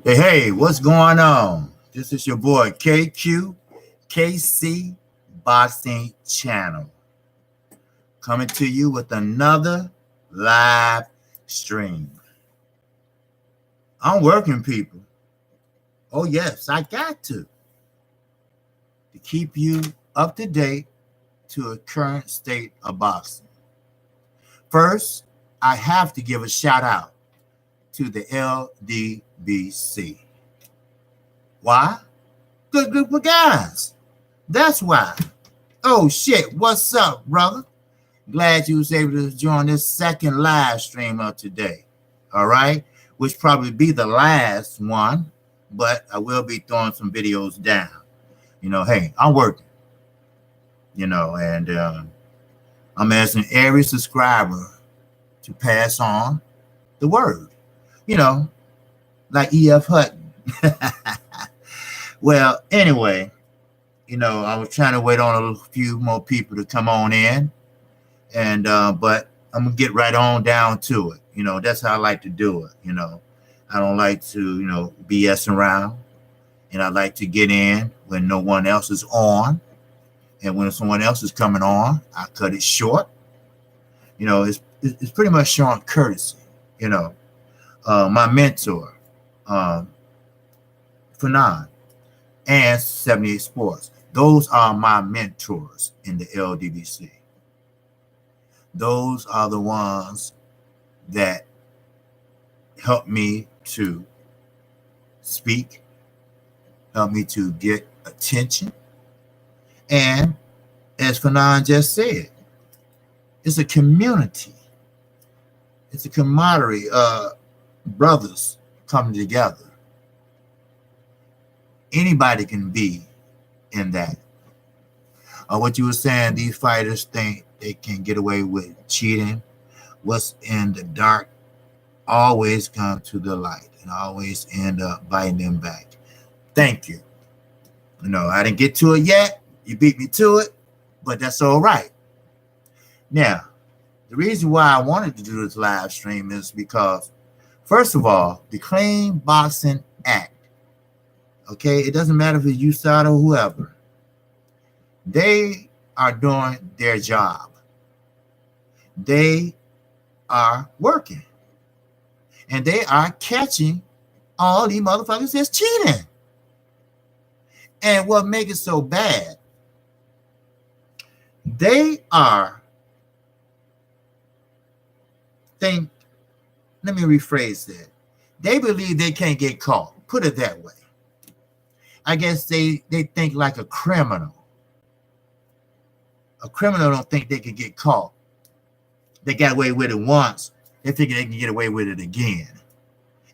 Hey, what's going on? This is your boy KC Boxing Channel coming to you with another live stream. I'm working, people. Oh, yes, I got to keep you up to date to a current state of boxing. First, I have to give a shout out to the LDBC. Why? Good group of guys. That's why. Oh shit, what's up, brother? Glad you was able to join this second live stream of today. All right, which probably be the last one, but I will be throwing some videos down. Hey, I'm working. And I'm asking every subscriber to pass on the word. Like E.F. Hutton. Well, anyway, I was trying to wait on a few more people to come on in, and but I'm gonna get right on down to it. That's how I like to do it. I don't like to BS around, and I like to get in when no one else is on, and when someone else is coming on, I cut it short. It's pretty much showing courtesy. My mentor, Fanon, and 78 Sports. Those are my mentors in the LDBC. Those are the ones that help me to speak, help me to get attention. And as Fanon just said, it's a community. It's a camaraderie, brothers coming together. Anybody can be in that. What you were saying, these fighters think they can get away with cheating. What's in the dark always come to the light and always end up biting them back. Thank you. I didn't get to it yet. You beat me to it, but that's all right. Now, the reason why I wanted to do this live stream is because, first of all, the Clean Boxing Act. Okay, it doesn't matter if it's USADA or whoever. They are doing their job. They are working. And they are catching all these motherfuckers that's cheating. And what makes it so bad, they are let me rephrase that. They believe they can't get caught. Put it that way. I guess they think like a criminal. A criminal don't think they can get caught. They got away with it once. They figure they can get away with it again.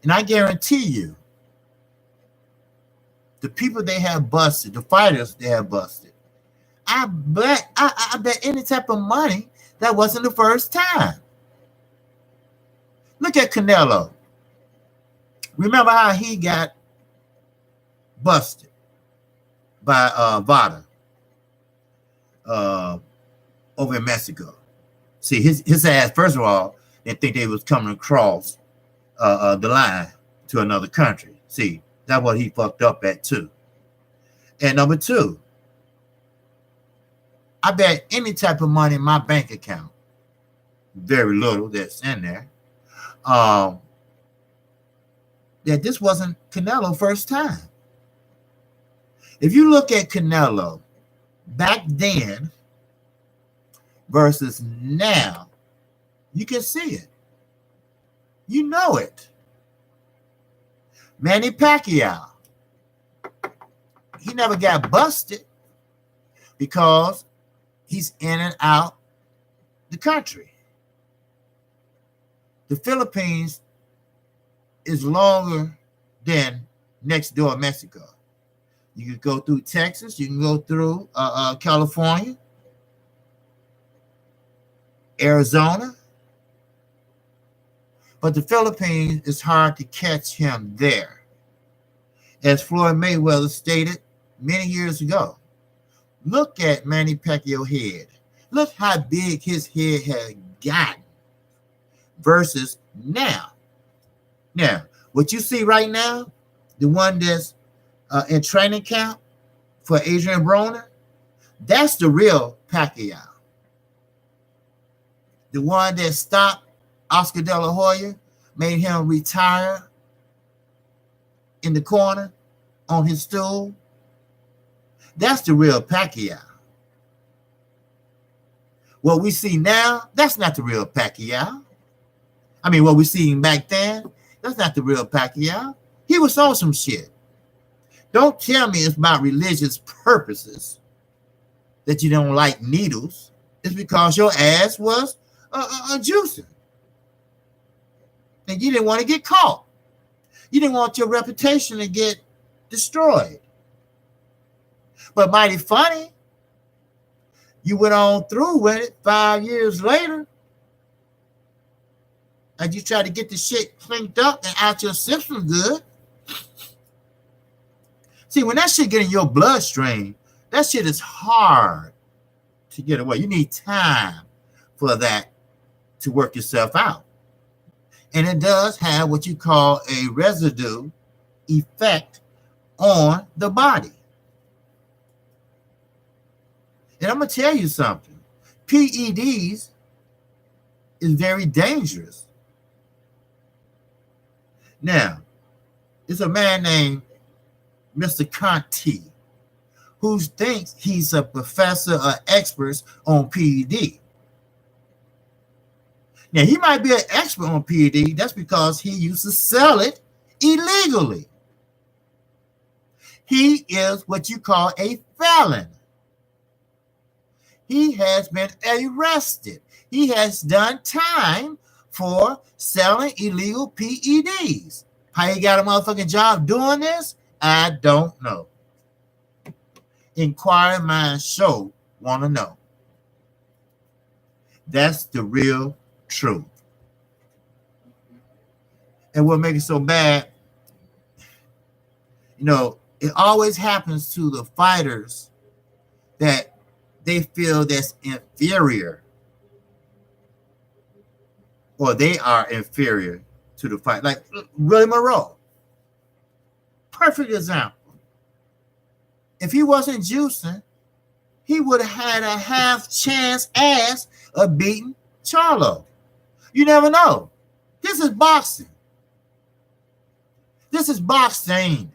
And I guarantee you, the people they have busted, the fighters they have busted, I bet any type of money that wasn't the first time. Look at Canelo. Remember how he got busted by Vada over in Mexico. See, his ass, first of all, they think they was coming across the line to another country. See, that's what he fucked up at too. And number two, I bet any type of money in my bank account, very little that's in there, that this wasn't Canelo first time. If you look at Canelo back then versus now, you can see it. You know it. Manny Pacquiao, he never got busted because he's in and out the country. The Philippines is longer than next door Mexico. You can go through Texas. You can go through California, Arizona. But the Philippines is hard to catch him there. As Floyd Mayweather stated many years ago, look at Manny Pacquiao's head. Look how big his head had gotten versus now. Now, what you see right now, the one that's in training camp for Adrian Broner, that's the real Pacquiao. The one that stopped Oscar De La Hoya, made him retire in the corner on his stool. That's the real Pacquiao. What we see now, that's not the real Pacquiao. I mean, what we seen back then, that's not the real Pacquiao. He was on some shit. Don't tell me it's about religious purposes that you don't like needles. It's because your ass was a juicer. And you didn't want to get caught. You didn't want your reputation to get destroyed. But mighty funny, you went on through with it 5 years later, and you tried to get the shit cleaned up and out your system good. See, when that shit get in your bloodstream, that shit is hard to get away. You need time for that to work yourself out. And it does have what you call a residue effect on the body. And I'm going to tell you something. PEDs is very dangerous. Now, there's a man named Mr. Conti who thinks he's a professor or expert on PED. Now, he might be an expert on PED. That's because he used to sell it illegally. He is what you call a felon. He has been arrested. He has done time for selling illegal PEDs. How he got a motherfucking job doing this? I don't know. Inquiring Minds Show want to know. That's the real truth. And what makes it so bad, you know, it always happens to the fighters that they feel that's inferior, or they are inferior to the fight. Like Willie Monroe, perfect example. If he wasn't juicing, he would have had a half chance ass of beating Charlo. You never know. This is boxing. This is boxing.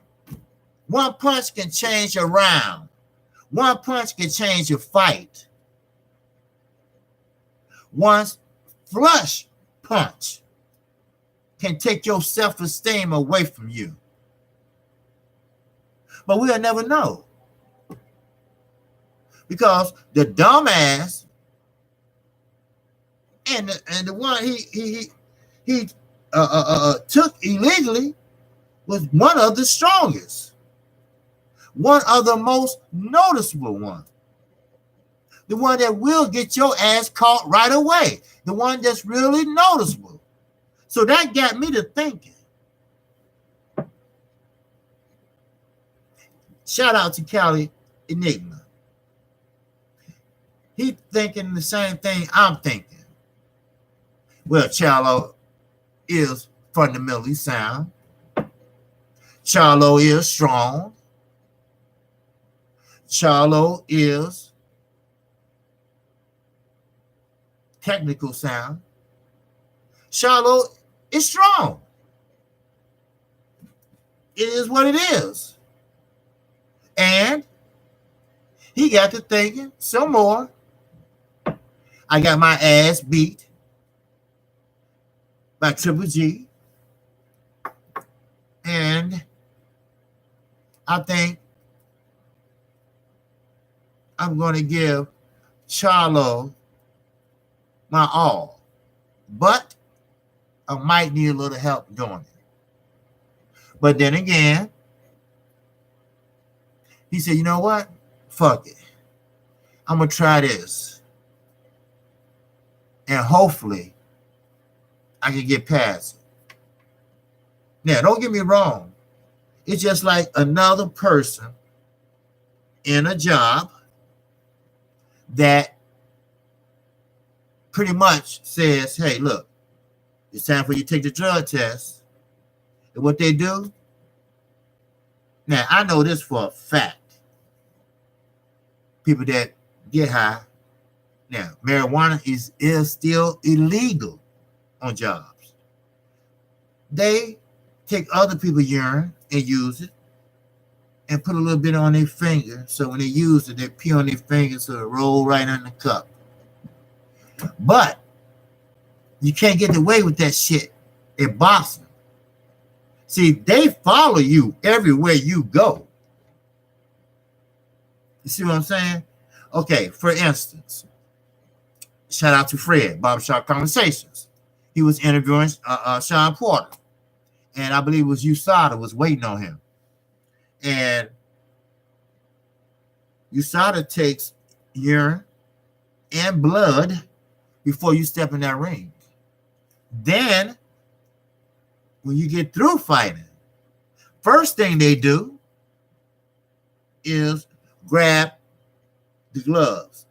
One punch can change a round. One punch can change a fight. One flush punch can take your self-esteem away from you. But we'll never know. Because the dumbass and the one he took illegally was one of the strongest. One of the most noticeable ones. The one that will get your ass caught right away. The one that's really noticeable. So that got me to thinking. Shout out to Cali Enigma. He thinking the same thing I'm thinking. Well, Charlo is fundamentally sound. Charlo is strong. Charlo is technical sound. Charlo is strong. It is what it is. And he got to thinking some more. I got my ass beat by Triple G. And I think I'm going to give Charlo my all. But I might need a little help doing it. But then again, he said, you know what? Fuck it. I'm going to try this. And hopefully, I can get past it. Now, don't get me wrong. It's just like another person in a job that pretty much says, hey, look, it's time for you to take the drug test. And what they do, Now, I know this for a fact. People that get high. Now, marijuana is still illegal on jobs. They take other people's urine and use it and put a little bit on their finger. So when they use it, they pee on their finger so it roll right in the cup. But you can't get away with that shit in boxing. See, they follow you everywhere you go. You see what I'm saying? Okay, for instance, shout out to Fred, Barbershop Conversations. He was interviewing Sean Porter. And I believe it was USADA was waiting on him. And USADA takes urine and blood before you step in that ring. Then, when you get through fighting, first thing they do is grab the gloves.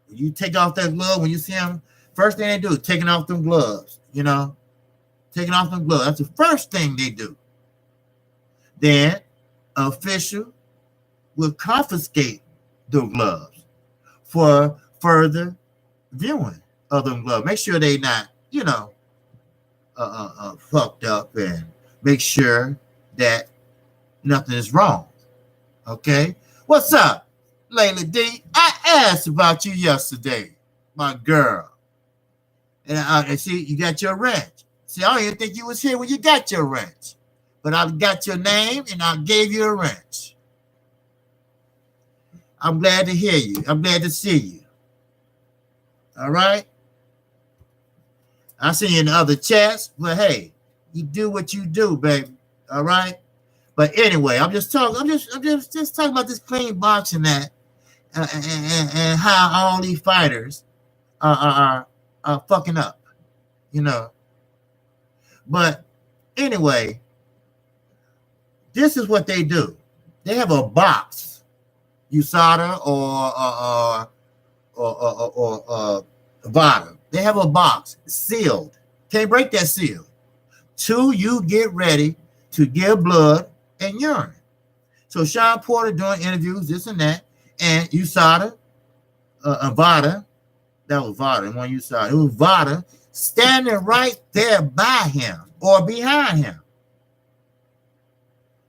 When you take off that glove, when you see them, first thing they do is taking off them gloves, you know, taking off them gloves. That's the first thing they do. Then, an official will confiscate the gloves for further viewing of them gloves. Make sure they not, you know, fucked up, and make sure that nothing is wrong. Okay? What's up, Layla D? I asked about you yesterday, my girl. And see, you got your wrench. See, I don't even think you was here when you got your wrench. But I got your name and I gave you a wrench. I'm glad to hear you. I'm glad to see you. All right? I see you in the other chats, but hey, you do what you do, baby. All right? But anyway, I'm just talking about this clean boxing that and how all these fighters are fucking up, you know. But anyway, this is what they do. They have a box, USADA or VADA. They have a box sealed. Can't break that seal. Till you get ready to give blood and urine. So Sean Porter doing interviews, this and that, and USADA, VADA, that was VADA, and one USADA. It was VADA standing right there by him or behind him.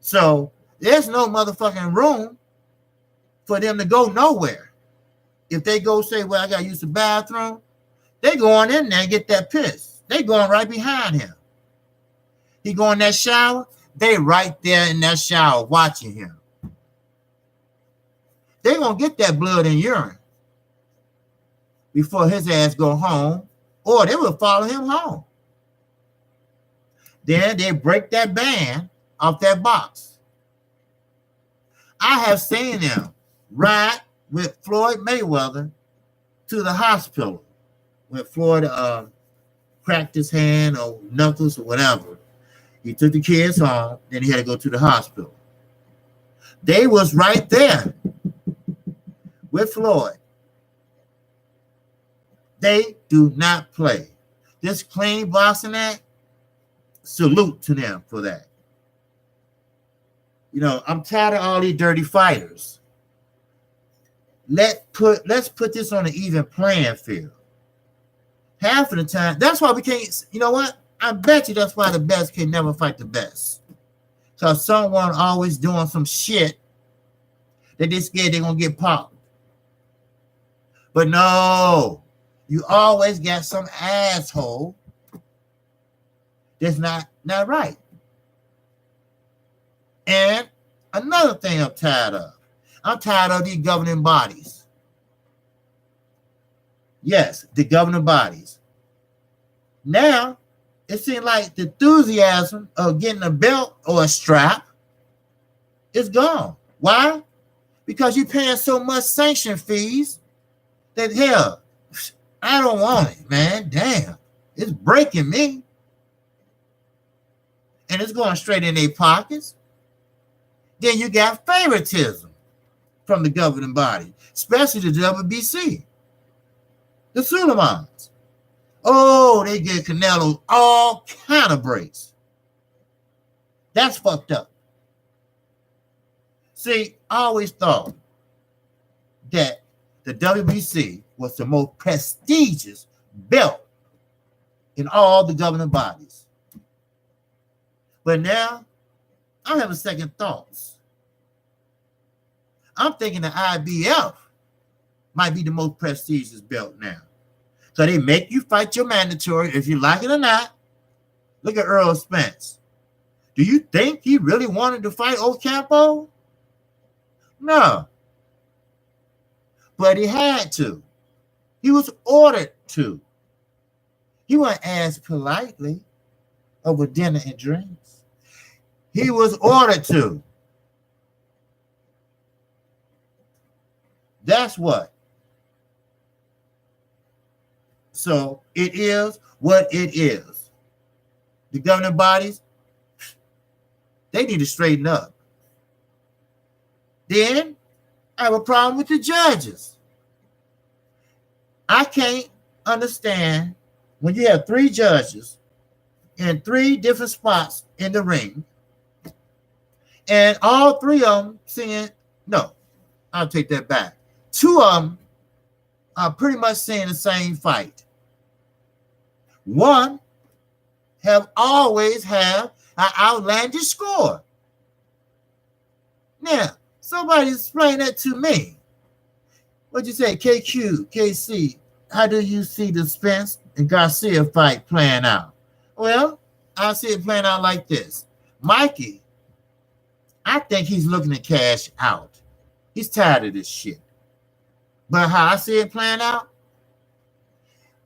So there's no motherfucking room for them to go nowhere. If they go say, well, I got to use the bathroom, they going in there and get that piss. They going right behind him. He go in that shower, they right there in that shower watching him. They gonna get that blood and urine before his ass go home, or they will follow him home. Then they break that band off that box. I have seen them ride with Floyd Mayweather to the hospital when Floyd cracked his hand or knuckles or whatever. He took the kids home, then he had to go to the hospital. They was right there with Floyd. They do not play. This clean boxing act, salute to them for that. You know, I'm tired of all these dirty fighters. Let's put this on an even playing field. Half of the time, that's why we can't, you know what? I bet you that's why the best can never fight the best. Because someone always doing some shit that they scared they're going to get popped. But no, you always got some asshole that's not right. And another thing I'm tired of these governing bodies. Yes, the governing bodies. Now, it seems like the enthusiasm of getting a belt or a strap is gone. Why? Because you're paying so much sanction fees that, hell, I don't want it, man. Damn. It's breaking me. And it's going straight in their pockets. Then you got favoritism from the governing body, especially the WBC, the Suleimans. Oh, they get Canelo all kind of breaks. That's fucked up. See, I always thought that the WBC was the most prestigious belt in all the governing bodies. But now I'm having second thoughts. I'm thinking the IBF might be the most prestigious belt now. So they make you fight your mandatory if you like it or not. Look at Earl Spence. Do you think he really wanted to fight Ocampo? No. But he had to. He was ordered to. He wasn't asked politely over dinner and drinks. He was ordered to. That's what. So it is what it is. The governing bodies, they need to straighten up. Then I have a problem with the judges. I can't understand when you have 3 judges in 3 different spots in the ring, and all 3 of them saying, no, I'll take that back. 2 of them are pretty much saying the same fight. 1 have always have an outlandish score. Now, somebody explain that to me. What'd you say, KQ, KC? How do you see the Spence and Garcia fight playing out? Well, I see it playing out like this. Mikey, I think he's looking to cash out. He's tired of this shit. But how I see it playing out,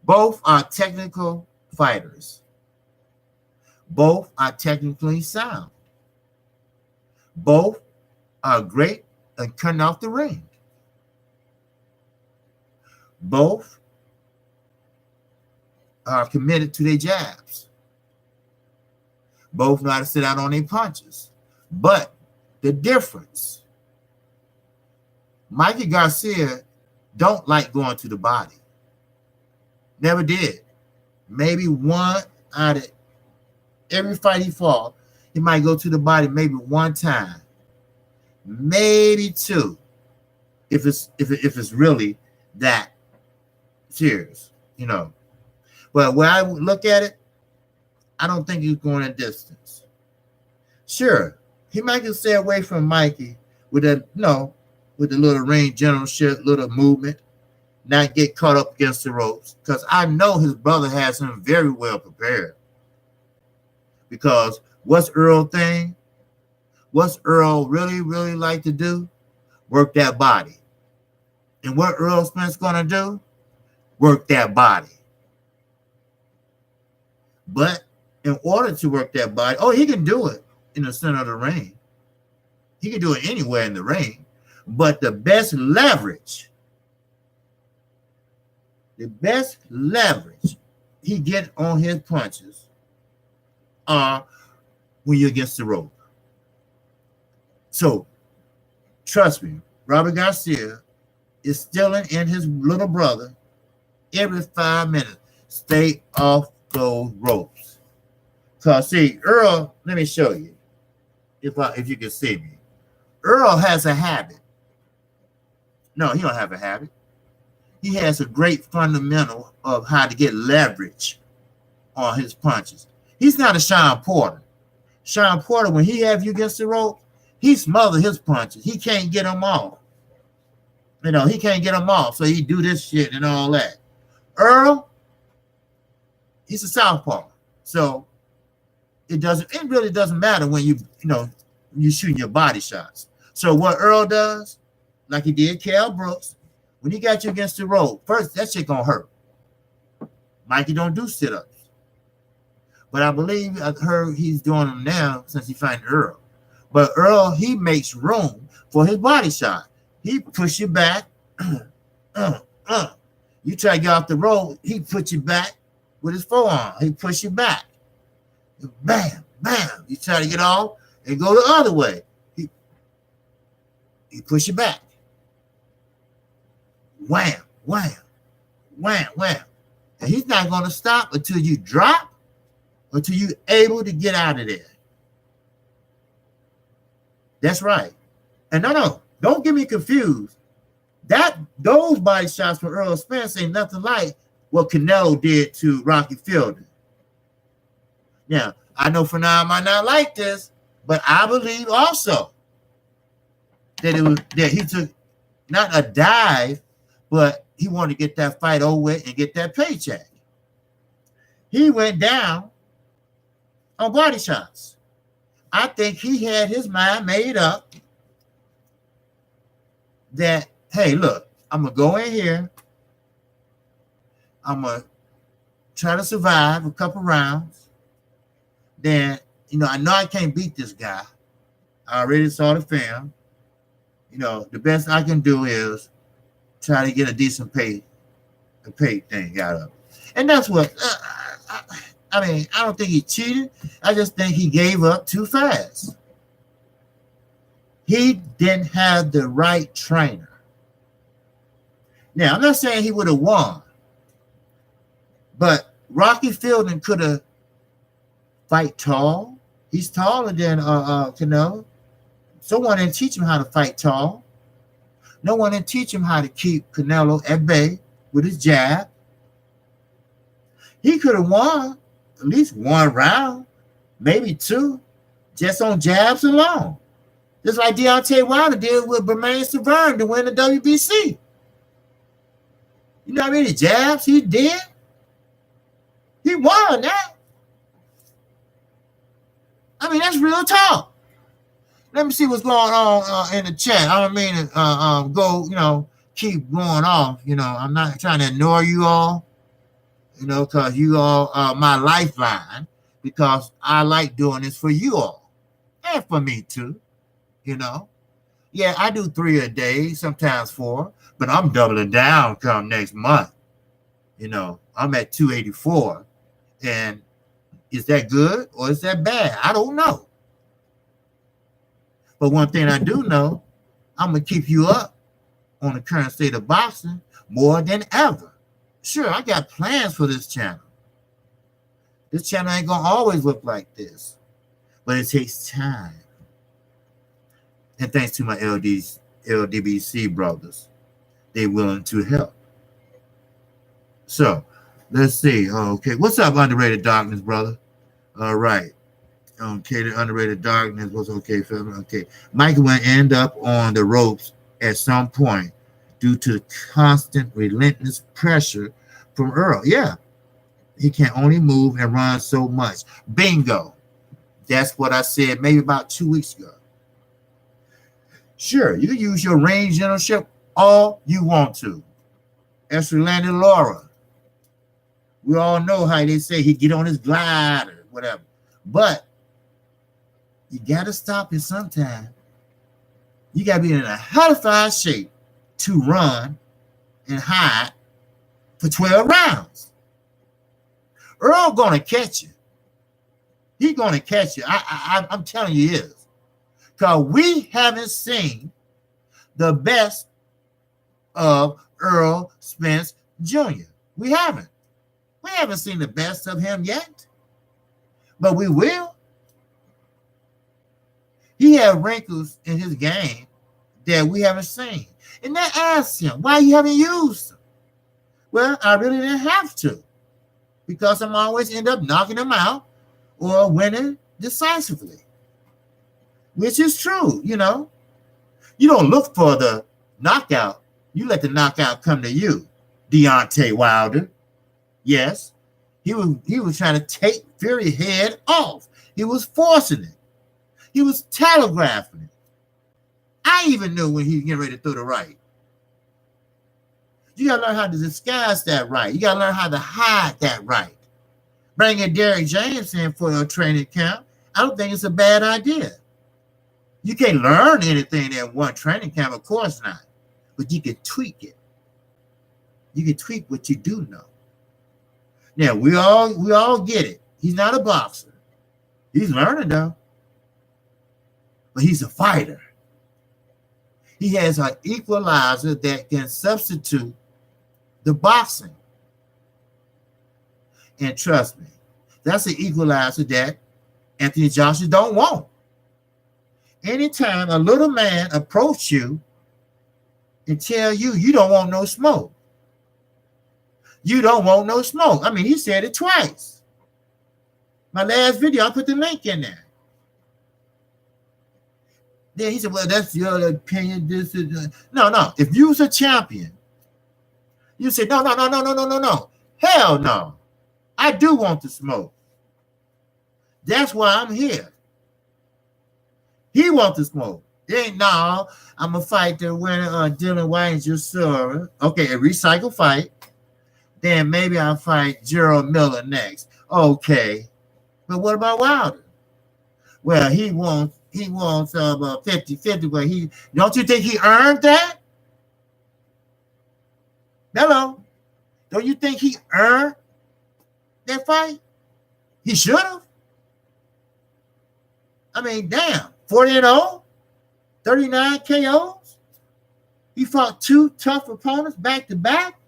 both are technical fighters. Both are technically sound. Both are great at cutting off the ring. Both are committed to their jabs. Both know how to sit out on their punches. But the difference, Mikey Garcia don't like going to the body. Never did. Maybe 1 out of every fight he fought, he might go to the body maybe 1 time, maybe 2, if it's really that serious, you know. But when I look at it, I don't think he's going a distance. Sure, he might just stay away from Mikey with with the little ring generalship, little movement, not get caught up against the ropes. Because I know his brother has him very well prepared. Because what's Earl's thing? What's Earl really, really like to do? Work that body. And what Earl Spence gonna do? Work that body. But in order to work that body, he can do it in the center of the ring. He can do it anywhere in the ring. But the best leverage he get on his punches are when you're against the rope. So, trust me, Robert Garcia is stealing in his little brother every 5 minutes. Stay off those ropes. Because, see, Earl, let me show you, if you can see me. Earl has a habit. No, he don't have a habit. He has a great fundamental of how to get leverage on his punches. He's not a Sean Porter. Sean Porter, when he have you against the rope, he smother his punches. He can't get them off. He can't get them off. So he do this shit and all that. Earl, he's a southpaw. So it really doesn't matter when you shooting your body shots. So what Earl does, like he did Cal Brooks, when he got you against the rope, first that shit gonna hurt. Mikey don't do sit-ups. But I believe I've heard he's doing them now since he found Earl. But Earl, he makes room for his body shot. He push you back. You try to get off the rope, he put you back with his forearm. He push you back. Bam, bam. You try to get off and go the other way. He push you back. Wham, wham, wham, wham. And he's not going to stop until you drop, until you're able to get out of there. That's right. And no, don't get me confused. Those body shots from Earl Spence ain't nothing like what Canelo did to Rocky Fielding. Now, I know for now I might not like this, but I believe also that he took not a dive, but he wanted to get that fight over with and get that paycheck. He went down on body shots. I think he had his mind made up that, hey, look, I'm going to go in here. I'm going to try to survive a couple rounds. Then, I know I can't beat this guy. I already saw the film. The best I can do is try to get a decent pay thing out of it. And that's what, I don't think he cheated. I just think he gave up too fast. He didn't have the right trainer. Now, I'm not saying he would have won, but Rocky Fielding could have fight tall. He's taller than Canelo. Someone didn't teach him how to fight tall. No one didn't teach him how to keep Canelo at bay with his jab. He could have won at least one round, maybe two, just on jabs alone. Just like Deontay Wilder did with Bermain Severn to win the WBC. You know how many jabs he did? He won that. That's real talk. Let me see what's going on in the chat. I don't mean to go, keep going off. I'm not trying to ignore you all, because you all are my lifeline, because I like doing this for you all and for me too, Yeah, I do 3 a day, sometimes 4, but I'm doubling down come next month. I'm at 284. And is that good or is that bad? I don't know. But one thing I do know, I'm going to keep you up on the current state of boxing more than ever. Sure, I got plans for this channel. This channel ain't going to always look like this, but it takes time. And thanks to my LDBC brothers, they're willing to help. So, let's see. Okay, what's up, Underrated Darkness, brother? All right. Okay, the Underrated Darkness was okay, family. Okay, Michael will end up on the ropes at some point due to the constant, relentless pressure from Earl. Yeah, he can only move and run so much. Bingo. That's what I said maybe about 2 weeks ago. Sure, you can use your range generalship all you want to. Esther Landon Laura. We all know how they say he get on his glide or whatever. But you got to stop it sometime. You got to be in a heightified shape to run and hide for 12 rounds. Earl going to catch you. He's going to catch you. I'm telling you, he is. Because we haven't seen the best of Earl Spence Jr. We haven't. We haven't seen the best of him yet. But we will. He has wrinkles in his game that we haven't seen. And then ask him, why you haven't used them? Well, I really didn't have to. Because I'm always end up knocking him out or winning decisively. Which is true, You don't look for the knockout. You let the knockout come to you. Deontay Wilder. Yes. He was trying to take Fury head off. He was forcing it. He was telegraphing it. I even knew when he was getting ready to throw the right. You got to learn how to disguise that right. You got to learn how to hide that right. Bringing Derrick James in for your training camp, I don't think it's a bad idea. You can't learn anything in one training camp, of course not. But you can tweak it. You can tweak what you do know. Now, we all get it. He's not a boxer. He's learning, though. But he's a fighter. He has an equalizer that can substitute the boxing. And trust me, that's an equalizer that Anthony Joshua don't want. anytime a little man approach you and tell you you don't want no smoke. You don't want no smoke. I mean, he said it twice. My last video, I put the link in there. Then he said, well, that's your opinion. This is no. If you was a champion, you say, no. Hell no. I do want to smoke. That's why I'm here. He wants to smoke. It ain't no, I'm going to fight the winner Dylan White just saw. Okay, a recycle fight. Then maybe I'll fight Gerald Miller next. Okay. But what about Wilder? Well, he wants 50-50, but don't you think he earned that? Hello? Don't you think he earned that fight? He should have. I mean, damn, 40-0, 39 KOs. He fought 2 tough opponents back to back.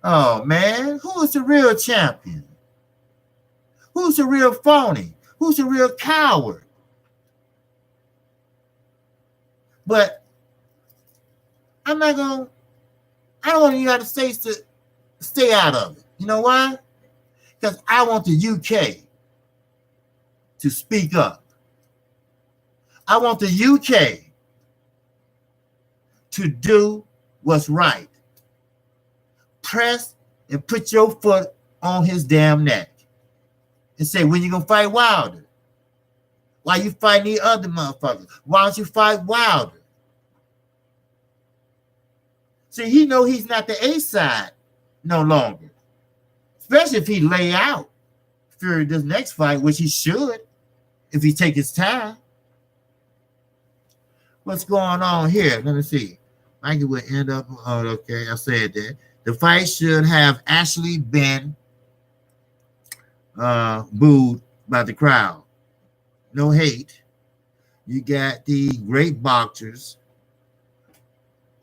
Oh, man, who is the real champion? Who's the real phony? Who's the real coward? But I don't want the United States to stay out of it. You know why? Because I want the UK to speak up. I want the UK to do what's right. Press and put your foot on his damn neck and say, when you gonna fight Wilder? Why you fighting the other motherfuckers? Why don't you fight Wilder? See, he know he's not the A side no longer. Especially if he lay out for this next fight, which he should, if he take his time. What's going on here? Let me see. Mikey would end up, oh, okay, I said that. The fight should have actually been booed by the crowd. No hate. You got the great boxers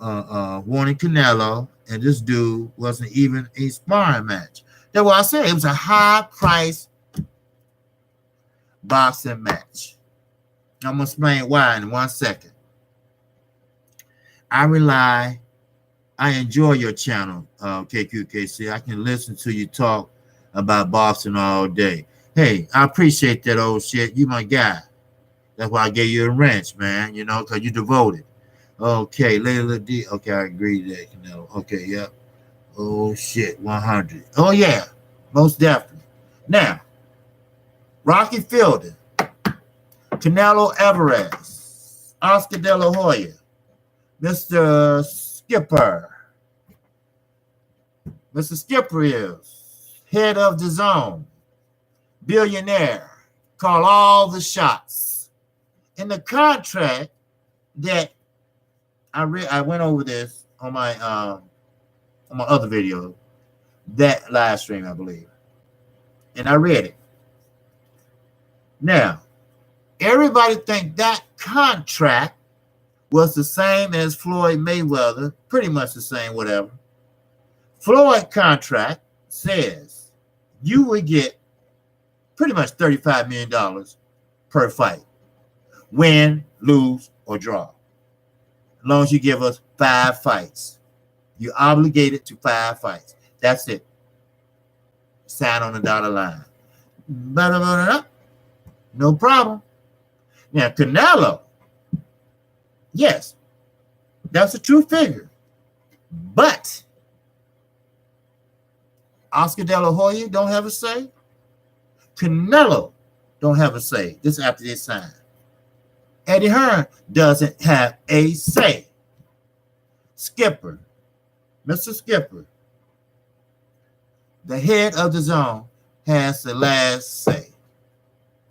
wanting Canelo, and this dude wasn't even a sparring match. That's what I said. It was a high-priced boxing match. I'm going to explain why in 1 second. I enjoy your channel, KQKC. I can listen to you talk about boxing all day. Hey, I appreciate that old shit. You my guy. That's why I gave you a wrench, man, you know, because you devoted. Okay, Layla D. Okay, I agree with that, Canelo. Okay, yep. Oh, shit, 100. Oh, yeah, most definitely. Now, Rocky Fielding, Canelo Alvarez, Oscar De La Hoya, Mr. Skipper. Mr. Skipper is head of the zone, billionaire, call all the shots. In the contract that I went over this on my other video, that live stream, I believe, and I read it. Now, everybody think that contract was the same as Floyd Mayweather, pretty much the same, whatever. Floyd contract says you would get pretty much $35 million per fight. Win, lose, or draw. As long as you give us 5 fights. You're obligated to 5 fights. That's it. Sign on the dotted line. No problem. Now, Canelo, yes, that's a true figure. But Oscar De La Hoya don't have a say. Canelo don't have a say. This is after they sign. Eddie Hearn doesn't have a say. Skipper, Mr. Skipper, the head of the zone, has the last say.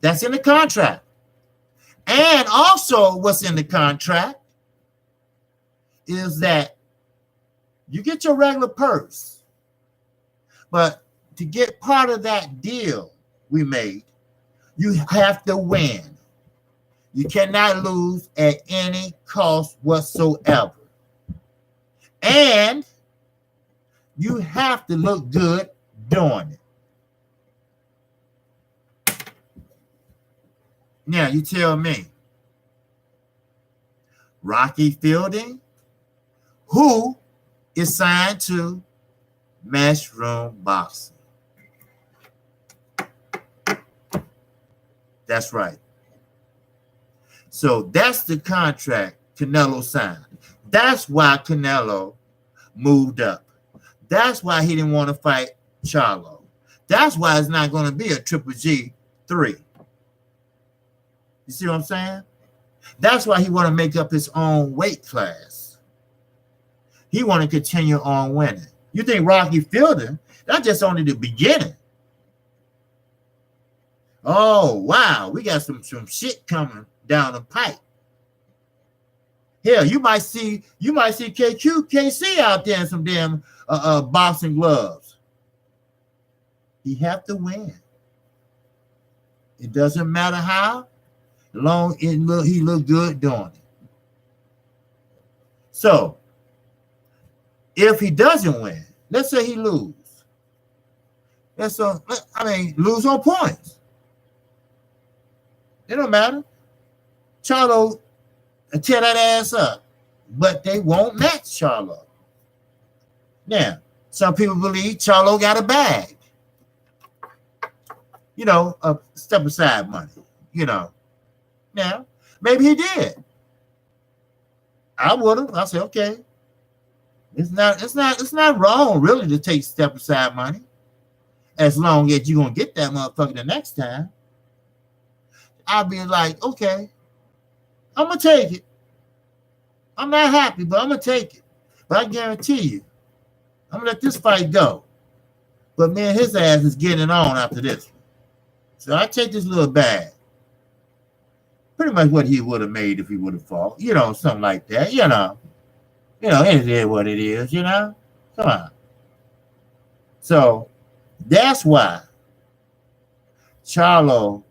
That's in the contract. And also what's in the contract is that you get your regular purse, but to get part of that deal we made, you have to win. You cannot lose at any cost whatsoever. And you have to look good doing it. Now, you tell me, Rocky Fielding, who is signed to Matchroom Boxing? That's right. So that's the contract Canelo signed. That's why Canelo moved up. That's why he didn't want to fight Charlo. That's why it's not going to be a Triple G 3. You see what I'm saying? That's why he want to make up his own weight class. He want to continue on winning. You think Rocky Fielding, that's just only the beginning. Oh, wow, we got some shit coming down the pipe. Hell, you might see KC out there in some damn boxing gloves. He have to win. It doesn't matter how, long he look good doing it. So, if he doesn't win, let's say he lose. Lose on points. It don't matter. Charlo tear that ass up, but they won't match Charlo. Now, some people believe Charlo got a bag. Step aside money. Now, maybe he did. I would have. I said, okay. It's not wrong really to take step aside money, as long as you're gonna get that motherfucker the next time. I'll be like, okay, I'm gonna take it. I'm not happy, but I'm gonna take it. But I guarantee you, I'm gonna let this fight go. But man, his ass is getting on after this one. So I take this little bag. Pretty much what he would have made if he would have fought. Something like that. It is what it is, Come on. So that's why Charlo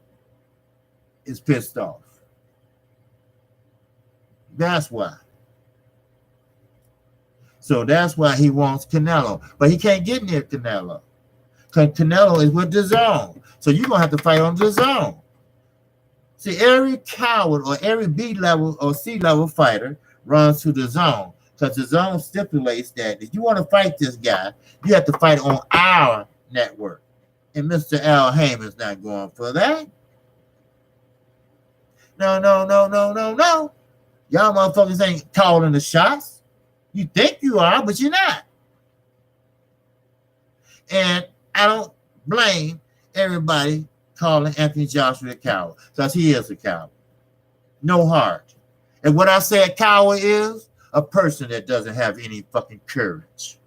is pissed off. That's why. So that's why he wants Canelo. But he can't get near Canelo. Because Canelo is with DAZN. So you're going to have to fight on DAZN. See, every coward or every B level or C level fighter runs to DAZN. Because DAZN stipulates that if you want to fight this guy, you have to fight on our network. And Mr. Al Heyman's not going for that. No. Y'all motherfuckers ain't calling the shots. You think you are, but you're not. And I don't blame everybody calling Anthony Joshua a coward, because he is a coward. No heart. And what I say a coward is a person that doesn't have any fucking courage.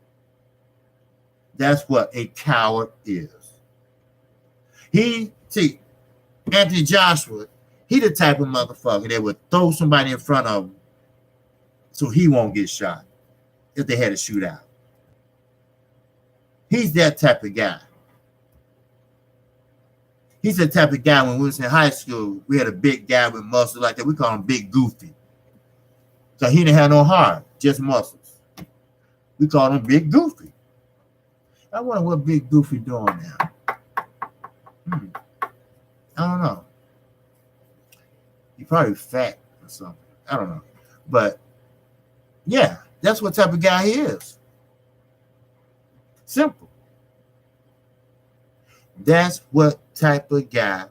That's what a coward is. Anthony Joshua, he the type of motherfucker that would throw somebody in front of him so he won't get shot if they had a shootout. He's that type of guy. He's the type of guy when we was in high school, we had a big guy with muscles like that. We call him Big Goofy. So he didn't have no heart, just muscles. We call him Big Goofy. I wonder what Big Goofy doing now. I don't know. He probably fat or something. I don't know. But yeah, that's what type of guy he is. Simple. That's what type of guy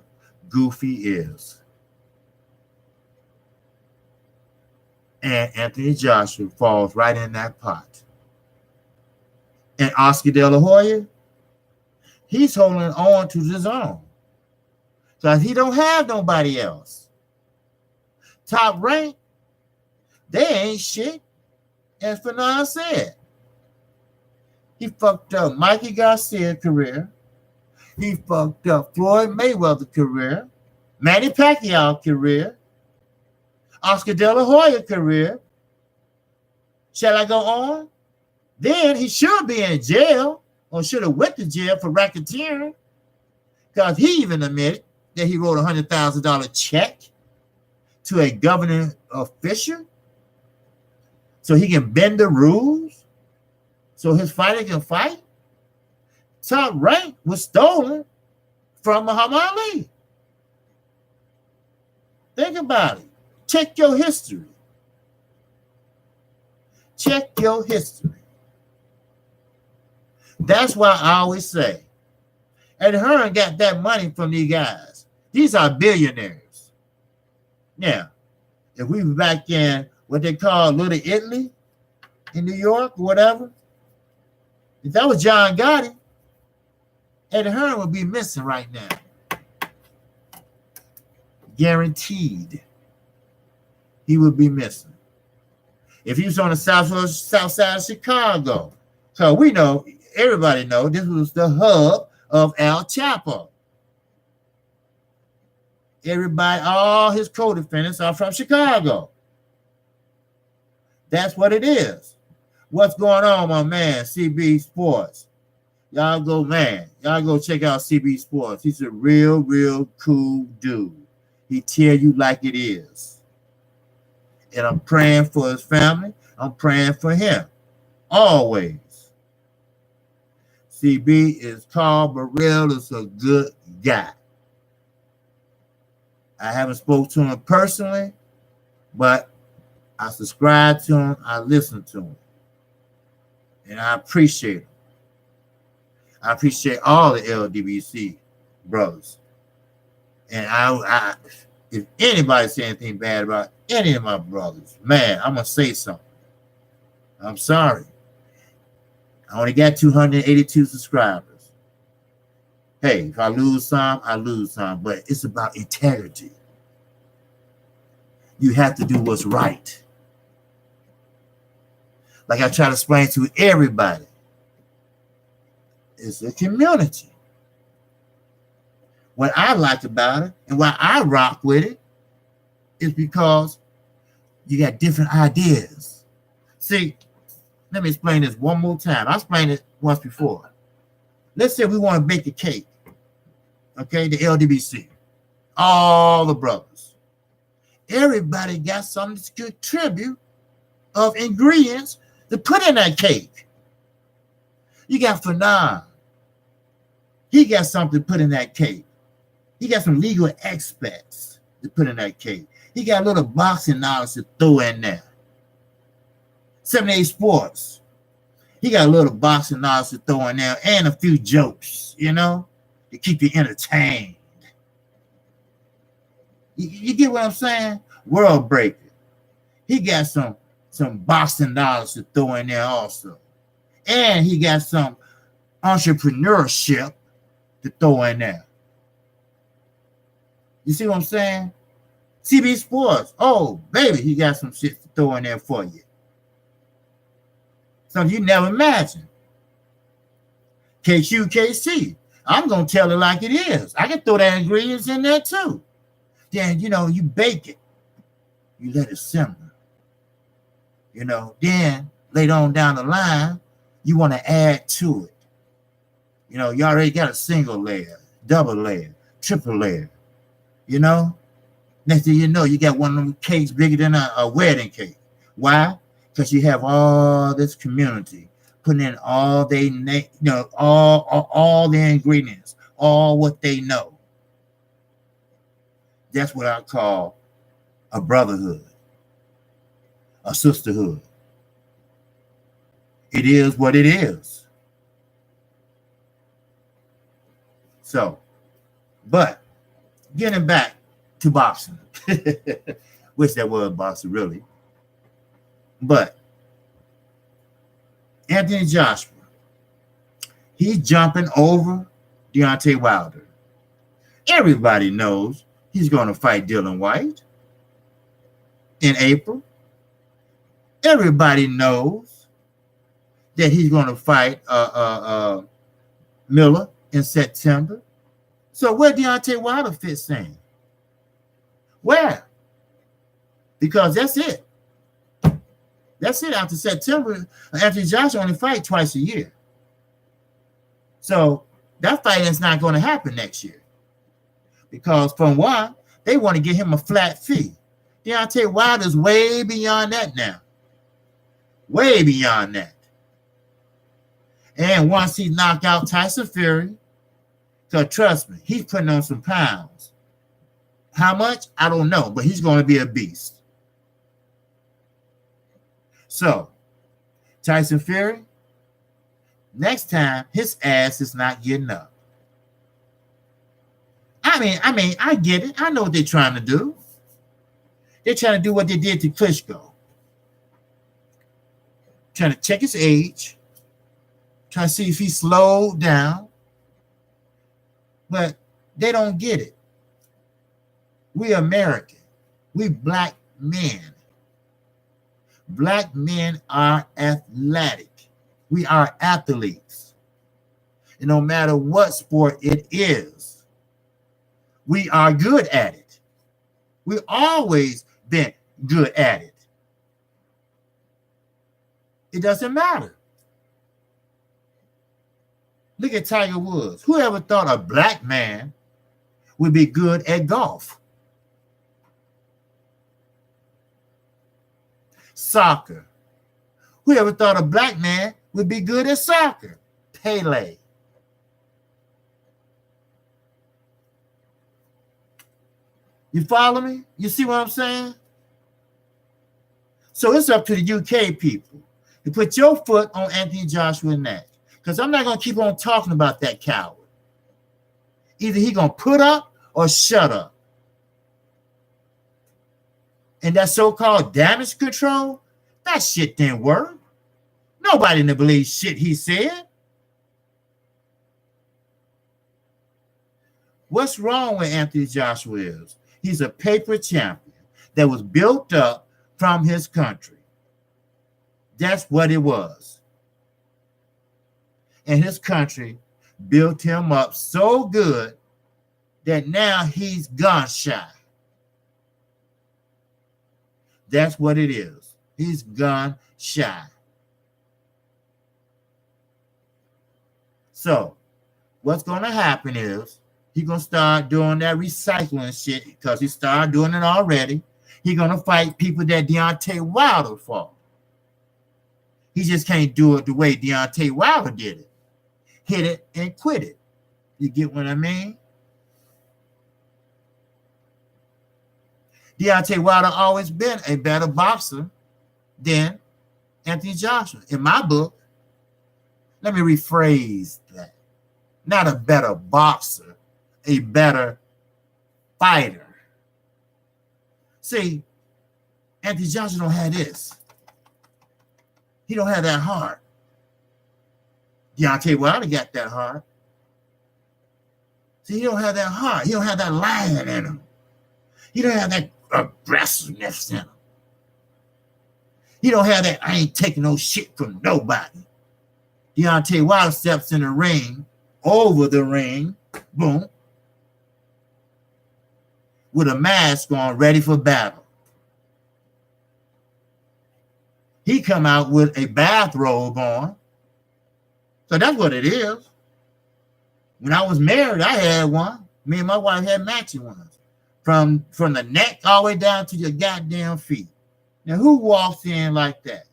Goofy is. And Anthony Joshua falls right in that pot. And Oscar De La Hoya, he's holding on to his own. Because he don't have nobody else. Top Rank, they ain't shit. As Fernand said, he fucked up Mikey Garcia's career. He fucked up Floyd Mayweather's career, Manny Pacquiao's career, Oscar De La Hoya's career. Shall I go on? Then he should be in jail, or should have went to jail for racketeering, because he even admitted that he wrote a $100,000 check to a governing official so he can bend the rules so his fighter can fight. Top Rank was stolen from Muhammad Ali. Think about it. Check your history. Check your history. That's why I always say, and Hearn got that money from these guys. These are billionaires. Now, if we were back in what they call Little Italy in New York or whatever, if that was John Gotti, Eddie Hearn would be missing right now. Guaranteed. He would be missing. If he was on the south side of Chicago. So we know, everybody know, this was the hub of El Chapo. Everybody, all his co-defendants are from Chicago. That's what it is. What's going on, my man, CB Sports? Y'all go check out CB Sports. He's a real cool dude. He tell you like it is. And I'm praying for his family. I'm praying for him. Always. CB is Carl Burrell is a good guy. I haven't spoken to him personally, but I subscribe to him. I listen to him. And I appreciate him. I appreciate all the LDBC brothers. And I if anybody say anything bad about any of my brothers, man, I'm going to say something. I'm sorry. I only got 282 subscribers. Hey, if I lose some, I lose some. But it's about integrity. You have to do what's right. Like I try to explain to everybody. It's a community. What I like about it and why I rock with it is because you got different ideas. See, let me explain this one more time. I explained it once before. Let's say we want to bake a cake. Okay, the LDBC. All the brothers. Everybody got something to contribute of ingredients to put in that cake. You got Fanon. He got something to put in that cake. He got some legal aspects to put in that cake. He got a little boxing knowledge to throw in there. 78 Sports. He got a little boxing knowledge to throw in there and a few jokes, to keep you entertained. You get what I'm saying? World Breaker. He got some boxing knowledge to throw in there also. And he got some entrepreneurship to throw in there. You see what I'm saying? CB Sports. Oh, baby, he got some shit to throw in there for you. Something you never imagined. KQKC. I'm going to tell it like it is. I can throw that ingredients in there too. Then, you bake it. You let it simmer. Then later on down the line, you want to add to it. You already got a single layer, double layer, triple layer. Next thing you know, you got one of them cakes bigger than a wedding cake. Why? Because you have all this community putting in all they all their ingredients, all what they know. That's what I call a brotherhood, a sisterhood. It is what it is. So, but getting back to boxing, wish that was boxing really, but Anthony Joshua, he's jumping over Deontay Wilder. Everybody knows he's going to fight Dylan White in April. Everybody knows that he's going to fight Miller in September. So where Deontay Wilder fits in? Where? Because that's it. That's it. After September, Anthony Joshua only fight twice a year. So that fight is not going to happen next year. Because from one, they want to give him a flat fee. Deontay Wilder's way beyond that now. Way beyond that. And once he knocked out Tyson Fury, because trust me, he's putting on some pounds. How much? I don't know, but he's going to be a beast. So, Tyson Fury, next time his ass is not getting up. I get it. I know what they're trying to do. They're trying to do what they did to Klitschko. Trying to check his age, trying to see if he slowed down. But they don't get it. We American. We black men. Black men are athletic. We are athletes. And no matter what sport it is, we are good at it. We've always been good at it. It doesn't matter. Look at Tiger Woods. Who ever thought a black man would be good at golf? Soccer. Who ever thought a black man would be good at soccer? Pele. You follow me? You see what I'm saying? So it's up to the UK people to put your foot on Anthony Joshua's neck. Because I'm not going to keep on talking about that coward. Either he going to put up or shut up. And that so-called damage control, that shit didn't work. Nobody didn't believe shit he said. What's wrong with Anthony Joshua is he's a paper champion that was built up from his country. That's what it was. And his country built him up so good that now he's gun shy. That's what it is. He's gun shy. So what's going to happen is he's going to start doing that recycling shit because he started doing it already. He's going to fight people that Deontay Wilder fought. He just can't do it the way Deontay Wilder did it. Hit it and quit it. You get what I mean? Deontay Wilder always been a better boxer than Anthony Joshua. In my book, let me rephrase that. Not a better boxer, a better fighter. See, Anthony Joshua don't have this. He don't have that heart. Deontay Wilder got that heart. See, he don't have that heart. He don't have that lion in him. He don't have that aggressiveness in him. He don't have that, I ain't taking no shit from nobody. Deontay Wilder steps in the ring, over the ring, boom, with a mask on, ready for battle. He come out with a bathrobe on. So that's what it is. When I was married, I had one. Me and my wife had matching ones. From the neck all the way down to your goddamn feet. Now, who walks in like that?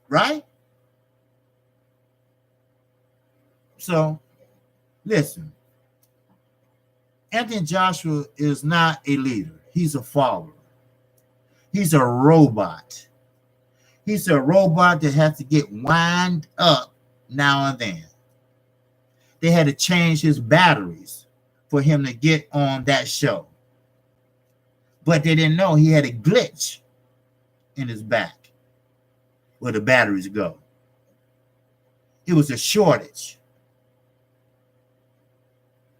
Right? So, listen. Anthony Joshua is not a leader. He's a follower. He's a robot. He's a robot that has to get wind up now and then. They had to change his batteries for him to get on that show. But they didn't know he had a glitch in his back where the batteries go. It was a shortage.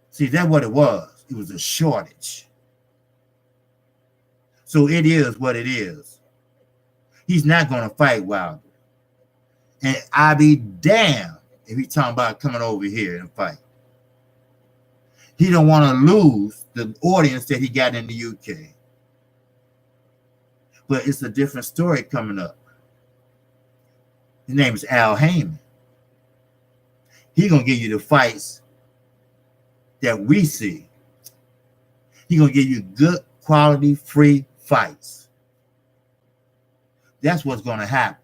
See, that's what it was. It was a shortage. So it is what it is. He's not going to fight Wilder. And I be damned if he's talking about coming over here and fight. He don't want to lose the audience that he got in the UK. But it's a different story coming up. His name is Al Heyman. He's going to give you the fights that we see. He's going to give you good quality, free fights. That's what's going to happen.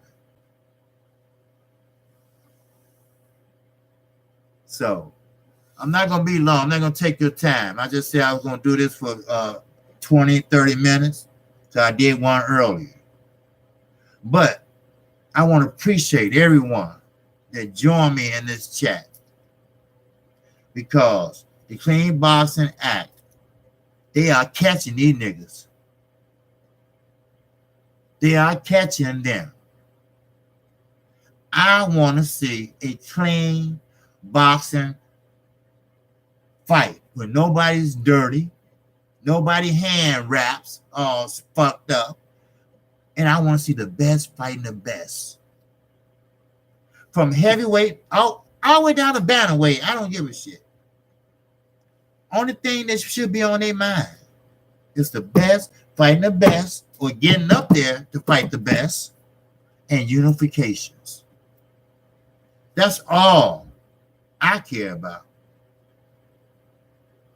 So, I'm not going to be long. I'm not going to take your time. I just said I was going to do this for 20, 30 minutes. So I did one earlier. But I want to appreciate everyone that joined me in this chat, because the Clean Boxing Act, they are catching these niggas. They are catching them. I want to see a clean boxing fight where nobody's dirty, nobody hand wraps all fucked up, and I want to see the best fighting the best. From heavyweight all the way down to bantamweight, I don't give a shit. Only thing that should be on their mind is the best fighting the best, or getting up there to fight the best, and unifications. That's all I care about.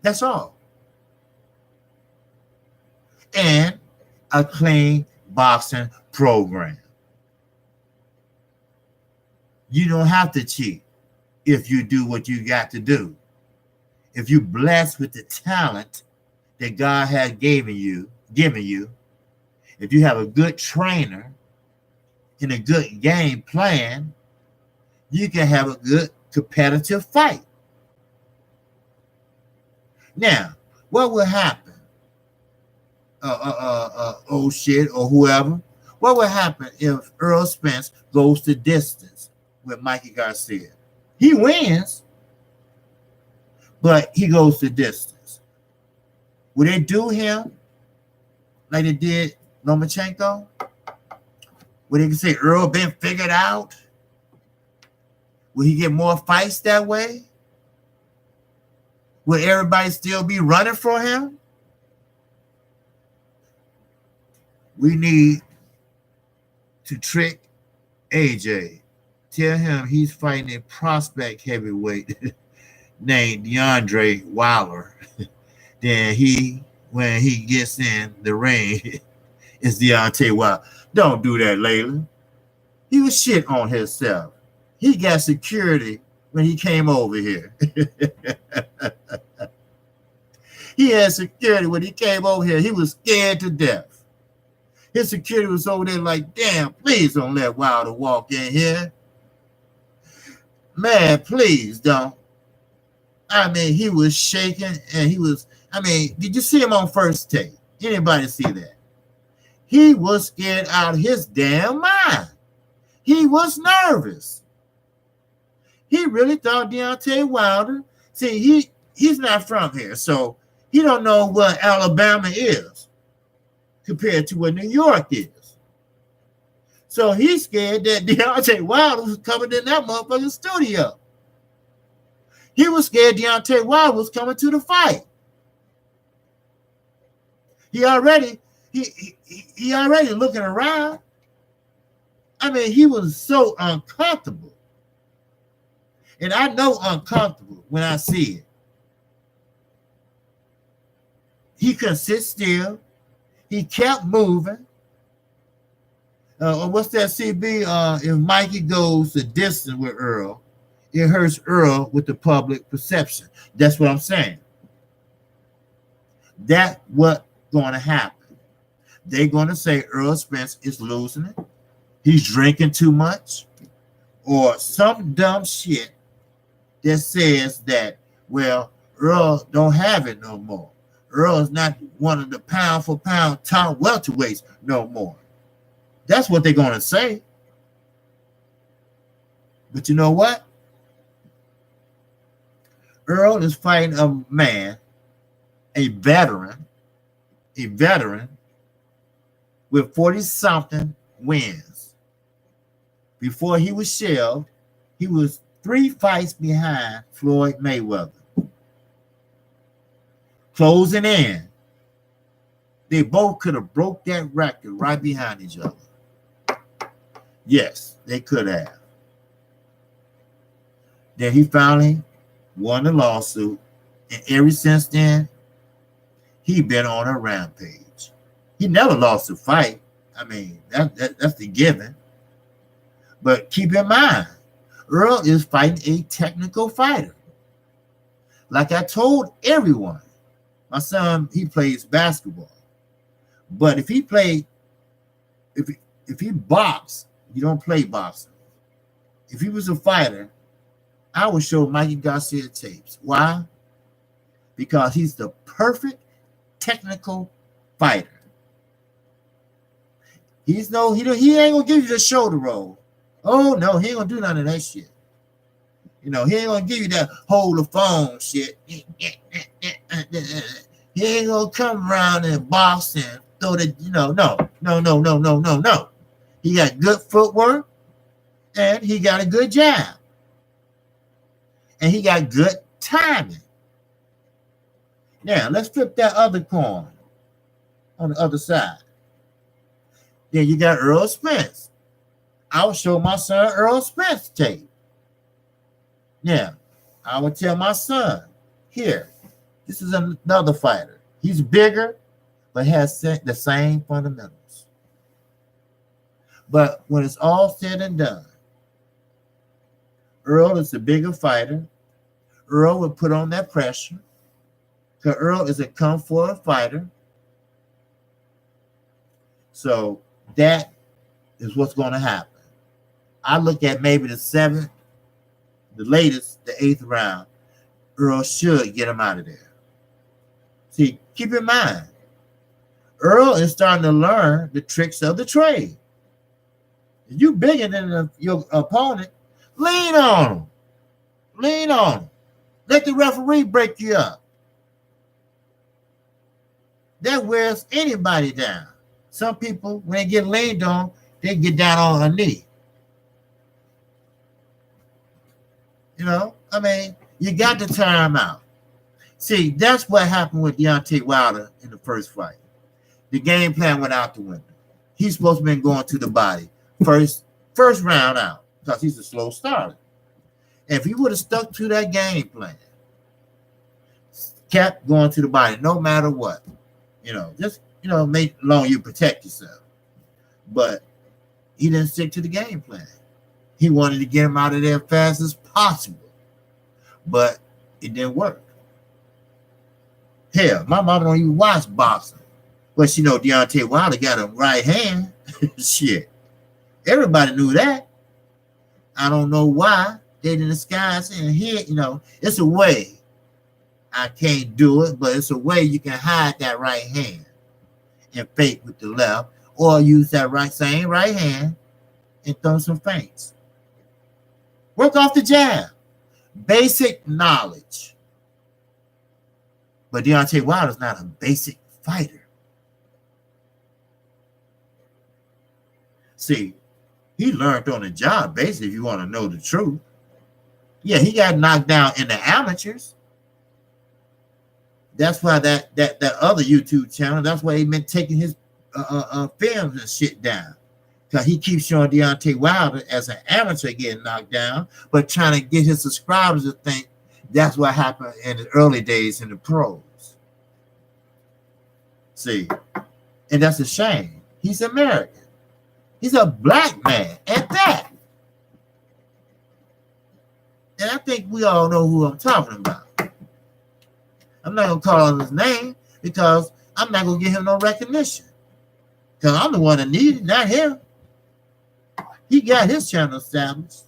That's all. And a clean boxing program. You don't have to cheat if you do what you got to do. If you're blessed with the talent that God has given you, if you have a good trainer and a good game plan, you can have a good competitive fight. Now, what will happen? Oh shit, or whoever. What will happen if Earl Spence goes the distance with Mikey Garcia? He wins, but he goes the distance. Will they do him like they did Lomachenko? Will they say Earl been figured out? Will he get more fights that way? Will everybody still be running for him? We need to trick AJ. Tell him he's fighting a prospect heavyweight named DeAndre Wilder. Then when he gets in the ring, it's Deontay Wilder. Don't do that, Layla. He was shit on himself. He got security when he came over here. He had security when he came over here. He was scared to death. His security was over there like, damn, please don't let Wilder walk in here. Man, please don't. I mean, he was shaking and did you see him on First Take? Anybody see that? He was scared out of his damn mind. He was nervous. He really thought Deontay Wilder. See, he's not from here, so he don't know what Alabama is compared to what New York is. So he's scared that Deontay Wilder was coming in that motherfucking studio. He was scared Deontay Wilder was coming to the fight. He already looking around. I mean, he was so uncomfortable. And I know uncomfortable when I see it. He couldn't sit still. He kept moving. What's that, CB? If Mikey goes the distance with Earl, it hurts Earl with the public perception. That's what I'm saying. That's what's going to happen. They're going to say Earl Spence is losing it. He's drinking too much. Or some dumb shit that says that, well, Earl don't have it no more. Earl is not one of the pound for pound top welterweights no more. That's what they're going to say. But you know what? Earl is fighting a man, a veteran with 40-something wins. Before he was shelved, he was 3 fights behind Floyd Mayweather. Closing in. They both could have broke that record right behind each other. Yes, they could have. Then he finally won the lawsuit, and ever since then, he been on a rampage. He never lost a fight. I mean, that's the given. But keep in mind, Earl is fighting a technical fighter. Like I told everyone, my son, he plays basketball. But if he played, if if he boxed, you don't play boxing. If he was a fighter, I would show Mikey Garcia tapes. Why? Because he's the perfect technical fighter. He ain't gonna give you the shoulder roll. Oh no, he ain't gonna do none of that shit. He ain't gonna give you that hold the phone shit. He ain't gonna come around and box and throw the, no. He got good footwork and he got a good jab. And he got good timing. Now, let's flip that other coin on the other side. Then you got Earl Spence. I would show my son Earl Spence tape. Yeah, I would tell my son, here, this is another fighter. He's bigger, but has the same fundamentals. But when it's all said and done, Earl is the bigger fighter. Earl will put on that pressure. Because Earl is a come-forward fighter. So that is what's going to happen. I look at maybe the 7th, the latest, the 8th round. Earl should get him out of there. See, keep in mind, Earl is starting to learn the tricks of the trade. If you bigger than your opponent, lean on him. Lean on him. Let the referee break you up. That wears anybody down. Some people, when they get leaned on, they get down on a knee. You got to tire him out. See, that's what happened with Deontay Wilder in the first fight. The game plan went out the window. He's supposed to be going to the body first round out because he's a slow starter. And if he would have stuck to that game plan, kept going to the body no matter what, make long you protect yourself. But he didn't stick to the game plan. He wanted to get him out of there as fast as possible. But it didn't work. Hell, my mama don't even watch boxing. But Deontay Wilder got a right hand. Shit. Everybody knew that. I don't know why they didn't disguise and here, it's a way. I can't do it, but it's a way you can hide that right hand and fake with the left, or use that same right hand and throw some feints. Work off the jab. Basic knowledge. But Deontay Wilder's not a basic fighter. See, he learned on the job, basically, if you want to know the truth. Yeah, he got knocked down in the amateurs. That's why that other YouTube channel, that's why he been taking his films and shit down. Because he keeps showing Deontay Wilder as an amateur getting knocked down, but trying to get his subscribers to think that's what happened in the early days in the pros. See, and that's a shame. He's American. He's a black man at that. And I think we all know who I'm talking about. I'm not going to call him his name because I'm not going to give him no recognition. Because I'm the one that needed it, not him. He got his channel established.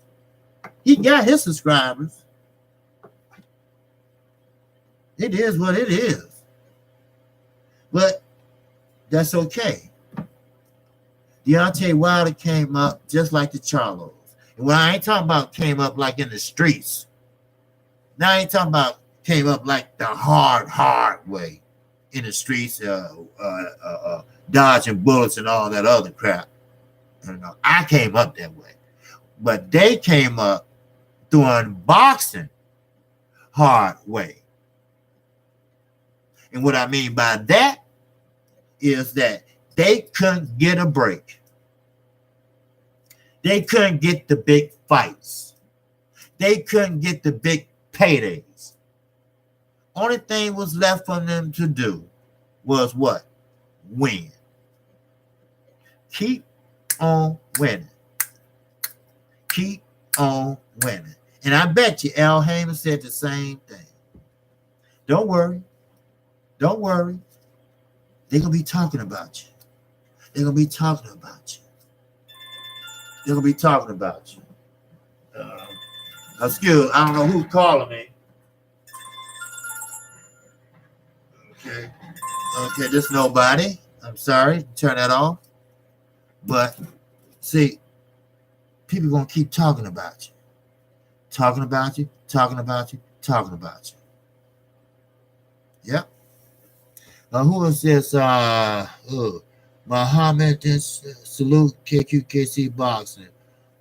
He got his subscribers. It is what it is. But that's okay. Deontay Wilder came up just like the Charlos. And when I ain't talking about came up like in the streets. Now I ain't talking about came up like the hard way in the streets, dodging bullets and all that other crap. I came up that way. But they came up doing boxing hard way. And what I mean by that is that they couldn't get a break. They couldn't get the big fights. They couldn't get the big paydays. Only thing was left for them to do was what? Win. Keep on winning. Keep on winning. And I bet you Al Heyman said the same thing. Don't worry. Don't worry. They're going to be talking about you. They're going to be talking about you. They're going to be talking about you. Excuse, I don't know who's calling me. Okay. Okay, there's nobody. I'm sorry. Turn that off. But, see, people are going to keep talking about you. Talking about you, talking about you, talking about you. Yep. Who is this? Muhammad, this salute KQKC Boxing.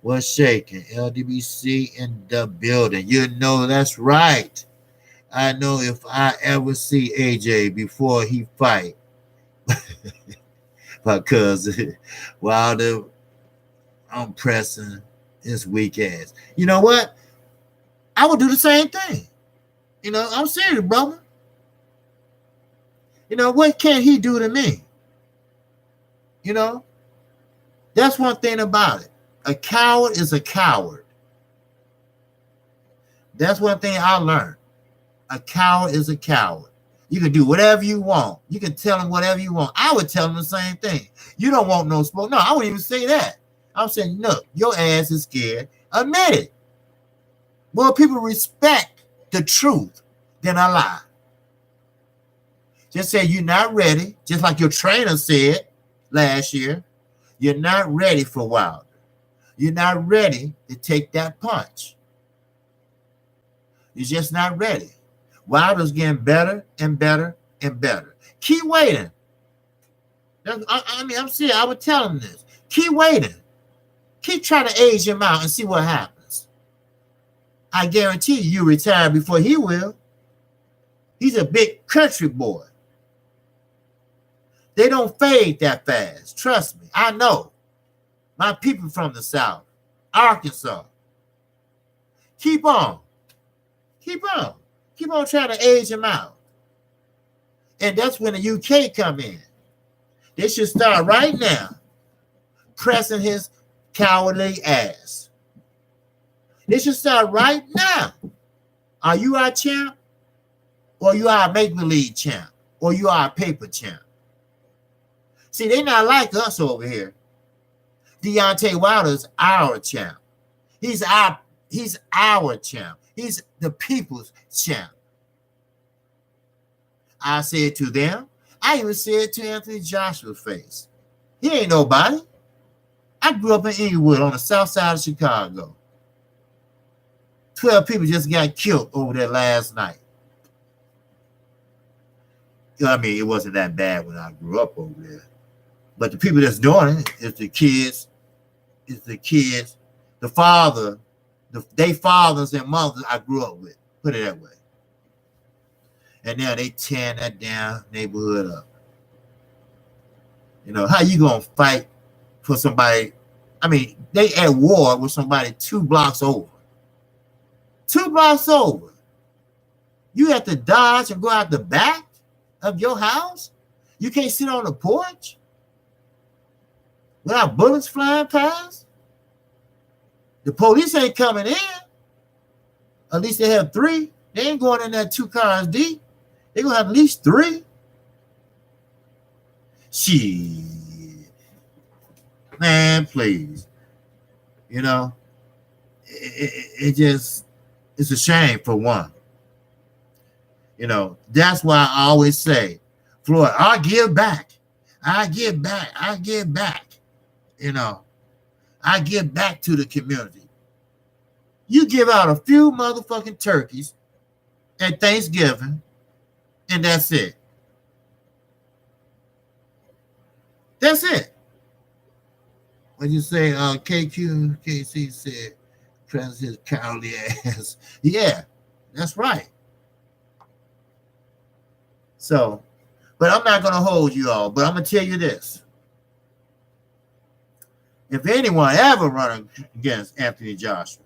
What's shaking? LDBC in the building. You know that's right. I know if I ever see AJ before he fight, because while I'm pressing his weak ass. You know what? I would do the same thing. You know, I'm serious, brother. You know, what can he do to me? You know, that's one thing about it. A coward is a coward. That's one thing I learned. A coward is a coward. You can do whatever you want. You can tell him whatever you want. I would tell him the same thing. You don't want no smoke. No, I wouldn't even say that. I'm saying, look, your ass is scared. Admit it. More people respect the truth than a lie. Just say you're not ready, just like your trainer said last year. You're not ready for Wilder. You're not ready to take that punch. You're just not ready. Wilder's getting better and better and better. Keep waiting. I'm serious. I would tell him this. Keep waiting. Keep trying to age him out and see what happens. I guarantee you retire before he will. He's a big country boy. They don't fade that fast. Trust me. I know. My people from the South, Arkansas. Keep on. Keep on. Keep on trying to age him out. And that's when the UK come in. They should start right now pressing his cowardly ass. They should start right now. Are you our champ? Or you are a make-believe champ? Or you are a paper champ? See, they not like us over here. Deontay Wilder's our champ. He's our champ. He's the people's champ. I say it to them. I even say it to Anthony Joshua's face. He ain't nobody. I grew up in Inglewood on the south side of Chicago. 12 people just got killed over there last night. You know what I mean? It wasn't that bad when I grew up over there. But the people that's doing it is the kids, the father, they fathers and mothers I grew up with. Put it that way. And now they tearing that damn neighborhood up. You know, how you gonna fight for somebody? I mean, they at war with somebody 2 blocks over. 2 blocks over. You have to dodge and go out the back of your house? You can't sit on the porch without bullets flying past? The police ain't coming in. At least they have 3. They ain't going in there 2 cars deep. They're going to have at least 3. Shit. Man, please. You know, it's a shame for one. You know, that's why I always say, Floyd, I give back. I give back. I give back. You know, I give back to the community. You give out a few motherfucking turkeys at Thanksgiving, and that's it. That's it. When you say KC said, President cowardly ass. Yeah, that's right. So, but I'm not going to hold you all, but I'm going to tell you this. If anyone ever running against Anthony Joshua,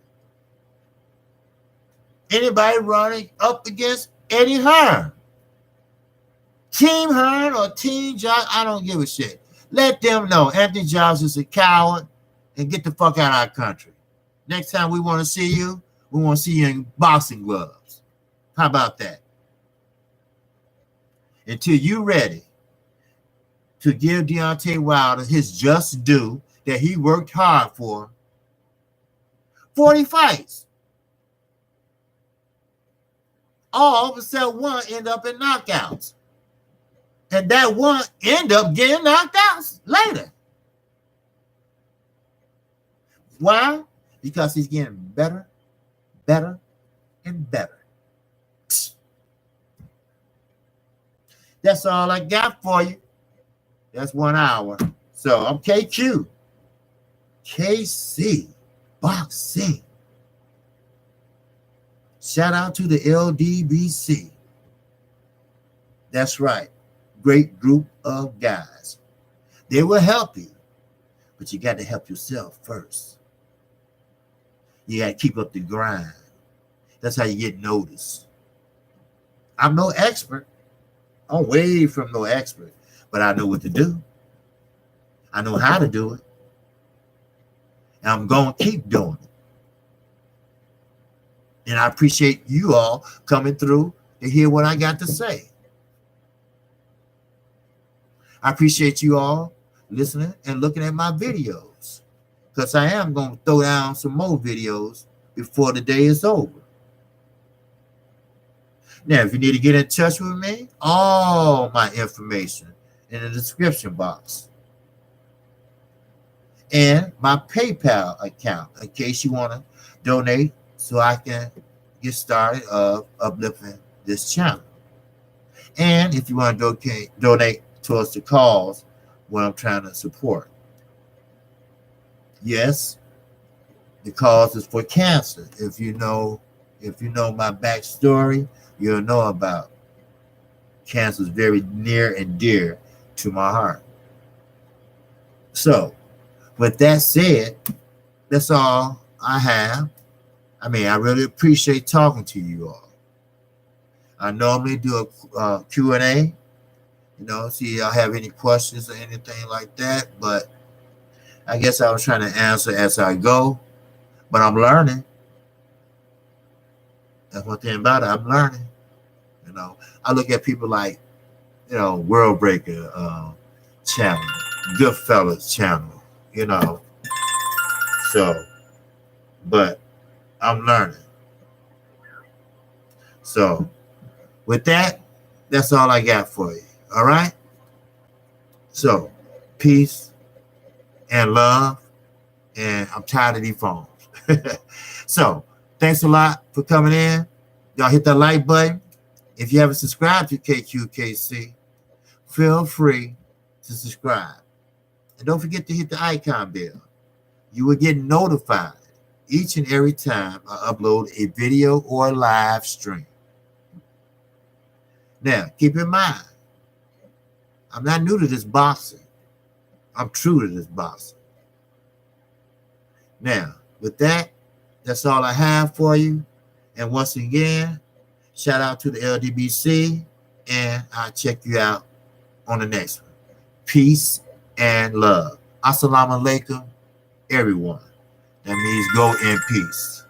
anybody running up against Eddie Hearn, Team Hearn or Team Josh, I don't give a shit. Let them know Anthony Joshua is a coward and get the fuck out of our country. Next time we want to see you, we want to see you in boxing gloves. How about that? until you're ready to give Deontay Wilder his just due that he worked hard for. 40 fights. All except one end up in knockouts. And that one end up getting knocked out later. Why? Because he's getting better, better, and better. That's all I got for you. That's 1 hour. So I'm KQ. KC Boxing. Shout out to the LDBC. That's right. Great group of guys. They will help you, but you got to help yourself first. You got to keep up the grind. That's how you get noticed. I'm no expert. I'm way from no expert, but I know what to do. I know how to do it. And I'm going to keep doing it. And I appreciate you all coming through to hear what I got to say. I appreciate you all listening and looking at my videos, because I am going to throw down some more videos before the day is over. Now, if you need to get in touch with me, all my information in the description box. And my PayPal account, in case you want to donate so I can get started of uplifting this channel. And if you want to donate towards the cause what I'm trying to support. Yes, the cause is for cancer. If you know my backstory, you'll know about cancer is very near and dear to my heart. So, with that said, that's all I have. I mean, I really appreciate talking to you all. I normally do a Q&A, see if y'all have any questions or anything like that, but I guess I was trying to answer as I go, but I'm learning. That's one thing about it, I'm learning. I look at people like, World Breaker channel, Goodfellas channel, so, but I'm learning. So, with that, that's all I got for you. All right? So, peace and love. And I'm tired of these phones. So, thanks a lot for coming in. Y'all hit that like button. If you haven't subscribed to KQKC, feel free to subscribe. And don't forget to hit the icon bell. You will get notified each and every time I upload a video or a live stream. Now, keep in mind, I'm not new to this boxing. I'm true to this boxing. Now, with that, that's all I have for you. And once again, shout out to the LDBC, and I'll check you out on the next one. Peace and love. Assalamu alaikum, everyone. That means go in peace.